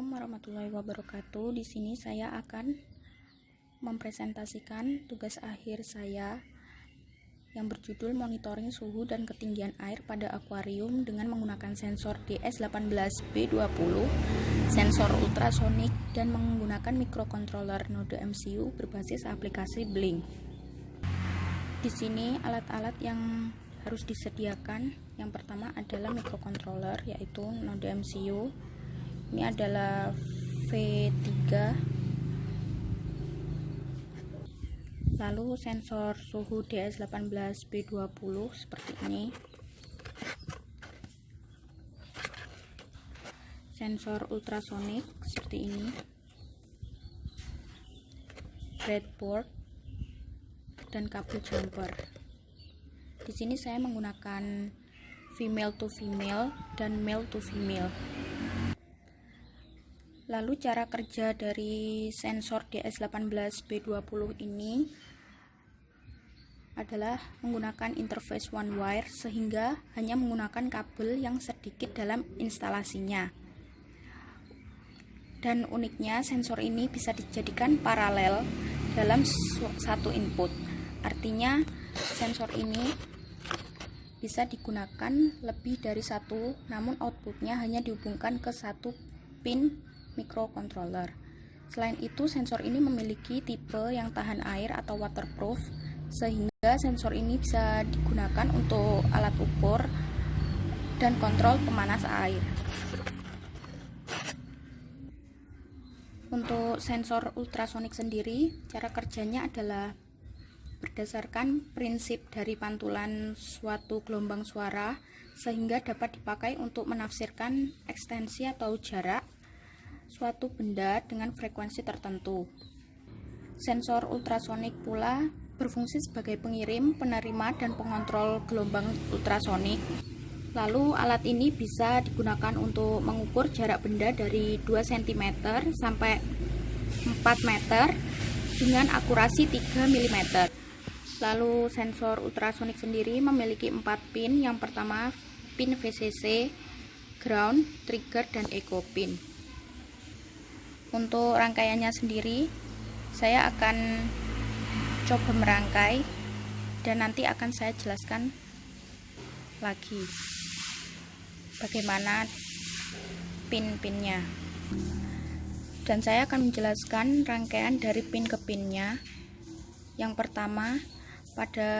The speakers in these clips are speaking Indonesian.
Assalamualaikum warahmatullahi wabarakatuh. Di sini saya akan mempresentasikan tugas akhir saya yang berjudul monitoring suhu dan ketinggian air pada akuarium dengan menggunakan sensor DS18B20, sensor ultrasonik, dan menggunakan microcontroller Node MCU berbasis aplikasi Blink. Di sini alat-alat yang harus disediakan, yang pertama adalah microcontroller, yaitu Node MCU. Ini adalah V3, lalu sensor suhu DS18B20 seperti ini, sensor ultrasonik seperti ini, breadboard, dan kabel jumper. Di sini saya menggunakan female to female dan male to female. Lalu cara kerja dari sensor DS18B20 ini adalah menggunakan interface one wire, sehingga hanya menggunakan kabel yang sedikit dalam instalasinya. Dan uniknya sensor ini bisa dijadikan paralel dalam satu input. Artinya sensor ini bisa digunakan lebih dari satu, namun outputnya hanya dihubungkan ke satu pin microcontroller. Selain itu, sensor ini memiliki tipe yang tahan air atau waterproof, sehingga sensor ini bisa digunakan untuk alat ukur dan kontrol pemanas air. Untuk sensor ultrasonik sendiri, cara kerjanya adalah berdasarkan prinsip dari pantulan suatu gelombang suara, sehingga dapat dipakai untuk menafsirkan ekstensi atau jarak suatu benda dengan frekuensi tertentu. Sensor ultrasonik pula berfungsi sebagai pengirim, penerima, dan pengontrol gelombang ultrasonik. Lalu alat ini bisa digunakan untuk mengukur jarak benda dari 2 cm sampai 4 meter dengan akurasi 3 mm. Lalu sensor ultrasonik sendiri memiliki 4 pin. Yang pertama pin VCC, ground, trigger, dan echo pin. Untuk rangkaiannya sendiri, saya akan coba merangkai dan nanti akan saya jelaskan lagi bagaimana pin-pinnya. Dan saya akan menjelaskan rangkaian dari pin ke pinnya. Yang pertama, pada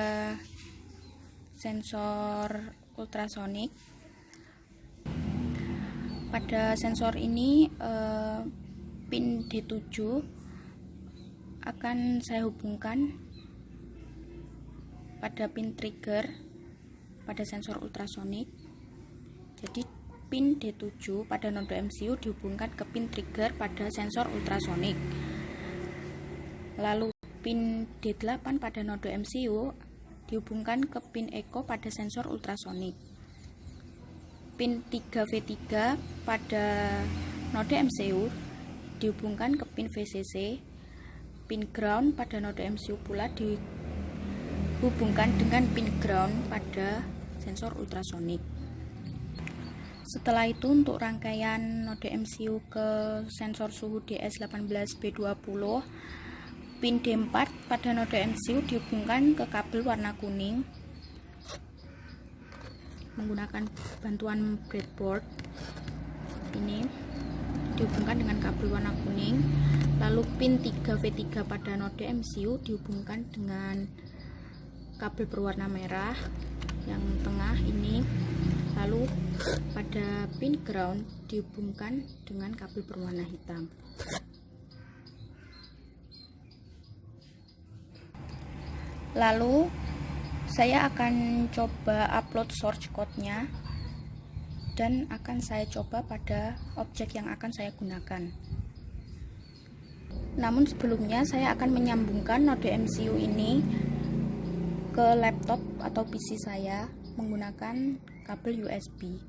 sensor ultrasonik, pada sensor ini pin D7 akan saya hubungkan pada pin trigger pada sensor ultrasonik. Jadi pin D7 pada node MCU dihubungkan ke pin trigger pada sensor ultrasonik. Lalu pin D8 pada node MCU dihubungkan ke pin echo pada sensor ultrasonik. Pin 3V3 pada node MCU dihubungkan ke pin VCC. Pin ground pada node MCU pula dihubungkan dengan pin ground pada sensor ultrasonik. Setelah itu, untuk rangkaian node MCU ke sensor suhu DS18B20, pin D4 pada node MCU dihubungkan ke kabel warna kuning menggunakan bantuan breadboard. Ini dihubungkan dengan kabel warna kuning. Lalu pin 3V3 pada node MCU dihubungkan dengan kabel berwarna merah yang tengah ini. Lalu pada pin ground dihubungkan dengan kabel berwarna hitam. Lalu saya akan coba upload source code-nya dan akan saya coba pada objek yang akan saya gunakan. Namun sebelumnya saya akan menyambungkan node MCU ini ke laptop atau PC saya menggunakan kabel USB.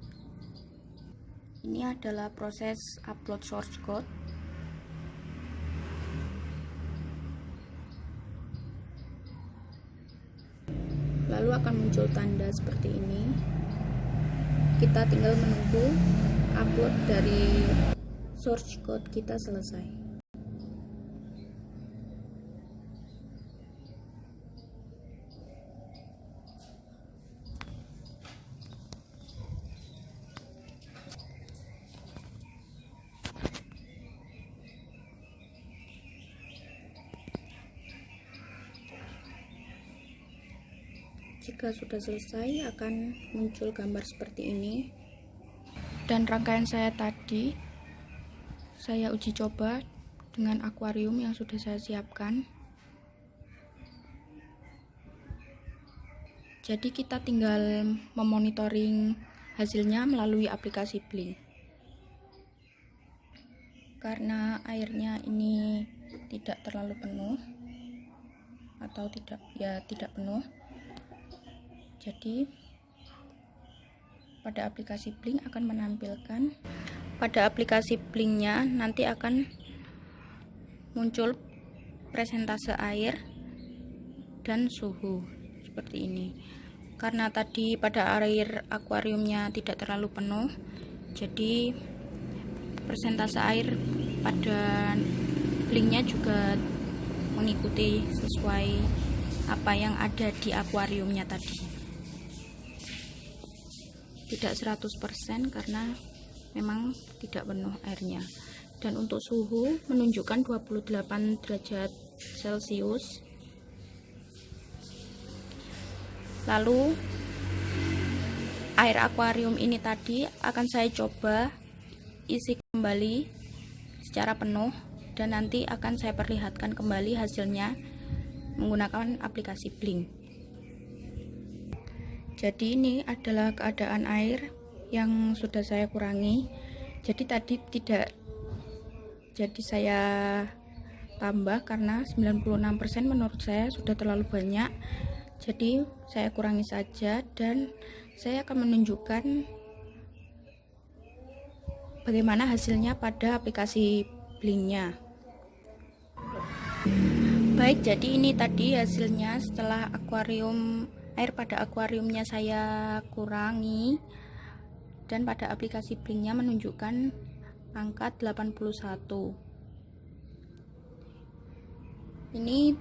Ini adalah proses upload source code. Lalu akan muncul tanda seperti ini. Kita tinggal menunggu upload dari source code kita selesai. Jika sudah selesai akan muncul gambar seperti ini, dan rangkaian saya tadi saya uji coba dengan akuarium yang sudah saya siapkan. Jadi kita tinggal memonitoring hasilnya melalui aplikasi Blink. Karena airnya ini tidak terlalu penuh atau tidak penuh, jadi pada aplikasi Blink akan menampilkan, pada aplikasi Blinknya nanti akan muncul presentase air dan suhu seperti ini. Karena tadi pada air akuariumnya tidak terlalu penuh, jadi presentase air pada Blinknya juga mengikuti sesuai apa yang ada di akuariumnya tadi. Tidak 100% karena memang tidak penuh airnya. Dan untuk suhu menunjukkan 28 derajat Celcius. Lalu air akuarium ini tadi akan saya coba isi kembali secara penuh, dan nanti akan saya perlihatkan kembali hasilnya menggunakan aplikasi Blink. Jadi ini adalah keadaan air yang sudah saya kurangi. Jadi tadi tidak, jadi saya tambah karena 96% menurut saya sudah terlalu banyak. Jadi saya kurangi saja, dan saya akan menunjukkan bagaimana hasilnya pada aplikasi Blinknya. Baik, jadi ini tadi hasilnya setelah air pada akuariumnya saya kurangi, dan pada aplikasi Blinknya menunjukkan angka 81. Ini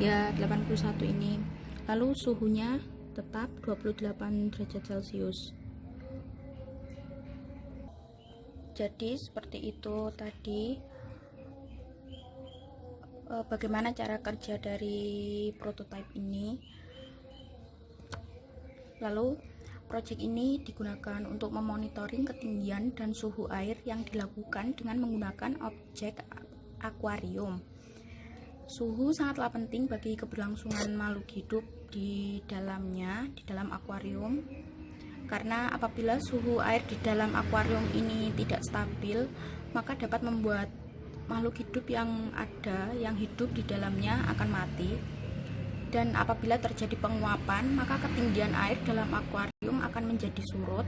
ya 81 ini. Lalu suhunya tetap 28 derajat Celcius. Jadi seperti itu tadi bagaimana cara kerja dari prototipe ini. Lalu project ini digunakan untuk memonitoring ketinggian dan suhu air yang dilakukan dengan menggunakan objek akuarium. Suhu sangatlah penting bagi keberlangsungan makhluk hidup di dalamnya, di dalam akuarium. Karena apabila suhu air di dalam akuarium ini tidak stabil, maka dapat membuat makhluk hidup yang hidup di dalamnya akan mati. Dan apabila terjadi penguapan, maka ketinggian air dalam akuarium akan menjadi surut,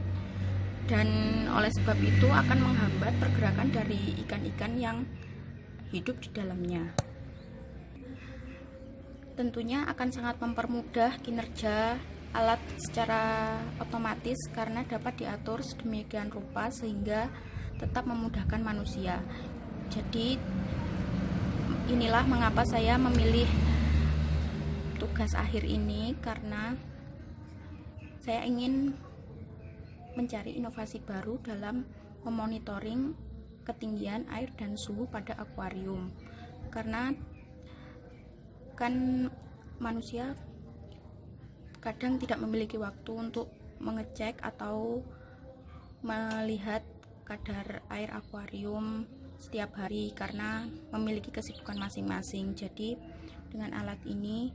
dan oleh sebab itu akan menghambat pergerakan dari ikan-ikan yang hidup di dalamnya. Tentunya akan sangat mempermudah kinerja alat secara otomatis karena dapat diatur sedemikian rupa sehingga tetap memudahkan manusia. Jadi inilah mengapa saya memilih tugas akhir ini, karena saya ingin mencari inovasi baru dalam memonitoring ketinggian air dan suhu pada akuarium. Karena kan manusia kadang tidak memiliki waktu untuk mengecek atau melihat kadar air akuarium setiap hari karena memiliki kesibukan masing-masing. Jadi dengan alat ini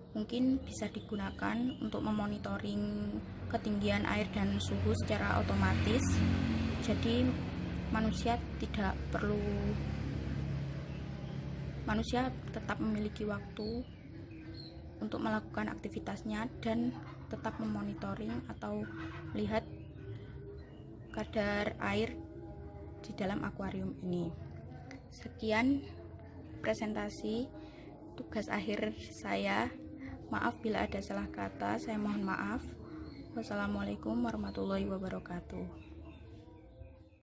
mungkin bisa digunakan untuk memonitoring ketinggian air dan suhu secara otomatis. Jadi manusia tetap memiliki waktu untuk melakukan aktivitasnya dan tetap memonitoring atau melihat kadar air di dalam akuarium ini. Sekian presentasi tugas akhir saya. Maaf bila ada salah kata, saya mohon maaf. Wassalamualaikum warahmatullahi wabarakatuh.